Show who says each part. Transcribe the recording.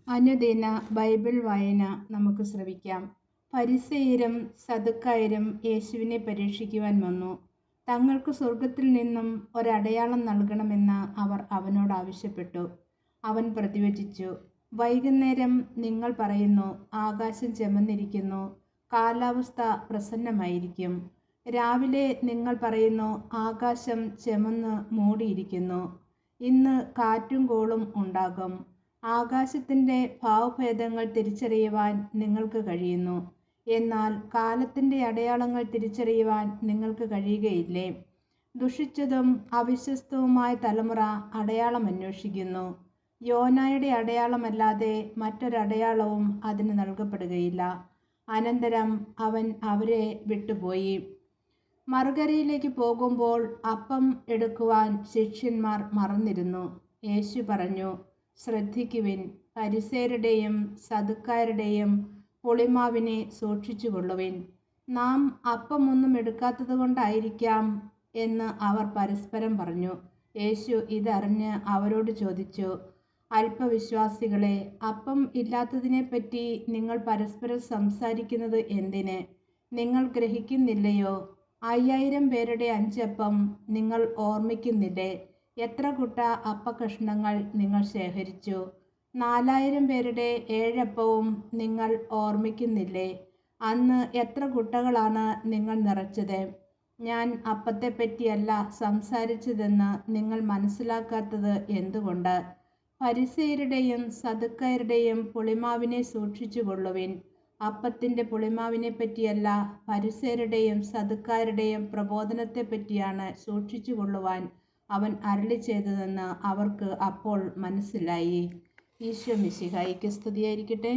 Speaker 1: അനുദിന ബൈബിൾ വായന നമുക്ക് ശ്രവിക്കാം. ഫരിസേയരും സദുക്കായരും യേശുവിനെ പരീക്ഷിക്കുവാൻ വന്നു. തങ്ങൾക്ക് സ്വർഗത്തിൽ നിന്നും ഒരടയാളം നൽകണമെന്ന് അവർ അവനോട് ആവശ്യപ്പെട്ടു. അവൻ പ്രതിവചിച്ചു, വൈകുന്നേരം നിങ്ങൾ പറയുന്നു, ആകാശം ചെമന്നിരിക്കുന്നു, കാലാവസ്ഥ പ്രസന്നമായിരിക്കും. രാവിലെ നിങ്ങൾ പറയുന്നു, ആകാശം ചെമന്ന് മൂടിയിരിക്കുന്നു, ഇന്ന് കാറ്റും കോളും ഉണ്ടാകും. ആകാശത്തിൻ്റെ ഭാവഭേദങ്ങൾ തിരിച്ചറിയുവാൻ നിങ്ങൾക്ക് കഴിയുന്നു. എന്നാൽ കാലത്തിൻ്റെ അടയാളങ്ങൾ തിരിച്ചറിയുവാൻ നിങ്ങൾക്ക് കഴിയുകയില്ലേ? ദുഷിച്ചതും അവിശ്വസ്തവുമായ തലമുറ അടയാളം അന്വേഷിക്കുന്നു. യോനായുടെ അടയാളമല്ലാതെ മറ്റൊരടയാളവും അതിന് നൽകപ്പെടുകയില്ല. അനന്തരം അവൻ അവരെ വിട്ടുപോയി. മറുകരയിലേക്ക് പോകുമ്പോൾ അപ്പം എടുക്കുവാൻ ശിഷ്യന്മാർ മറന്നിരുന്നു. യേശു പറഞ്ഞു, ശ്രദ്ധിക്കുവിൻ, ഫരിസേയരുടെയും സദുക്കായരുടെയും പുളിമാവിനെ സൂക്ഷിച്ചുകൊള്ളുവിൻ. നാം അപ്പമൊന്നും എടുക്കാത്തത് കൊണ്ടായിരിക്കാം എന്ന് അവർ പരസ്പരം പറഞ്ഞു. യേശു ഇതറിഞ്ഞ് അവരോട് ചോദിച്ചു, അല്പവിശ്വാസികളെ, അപ്പം ഇല്ലാത്തതിനെപ്പറ്റി നിങ്ങൾ പരസ്പരം സംസാരിക്കുന്നത് എന്തിന്? നിങ്ങൾ ഗ്രഹിക്കുന്നില്ലയോ? 5000 പേരുടെ 5 അപ്പം നിങ്ങൾ ഓർമ്മിക്കുന്നില്ലേ? എത്ര കുട്ട അപ്പക്കഷ്ണങ്ങൾ നിങ്ങൾ ശേഖരിച്ചു? 4000 പേരുടെ 7 അപ്പവും നിങ്ങൾ ഓർമ്മിക്കുന്നില്ലേ? അന്ന് എത്ര കുട്ടകളാണ് നിങ്ങൾ നിറച്ചത്? ഞാൻ അപ്പത്തെപ്പറ്റിയല്ല സംസാരിച്ചതെന്ന് നിങ്ങൾ മനസ്സിലാക്കാത്തത് എന്തുകൊണ്ട്? ഫരിസേയരുടെയും സദുക്കായരുടെയും പുളിമാവിനെ സൂക്ഷിച്ചുകൊള്ളുവിൻ. അപ്പത്തിൻ്റെ പുളിമാവിനെ പറ്റിയല്ല, ഫരിസേയരുടെയും സദുക്കായരുടെയും പ്രബോധനത്തെപ്പറ്റിയാണ് സൂക്ഷിച്ചുകൊള്ളുവാൻ അവൻ അരുളിച്ചെയ്തതെന്ന് അവർക്ക് അപ്പോൾ മനസ്സിലായി. ഈശോ മിശിഹായ്ക്ക് സ്തുതിയായിരിക്കട്ടെ.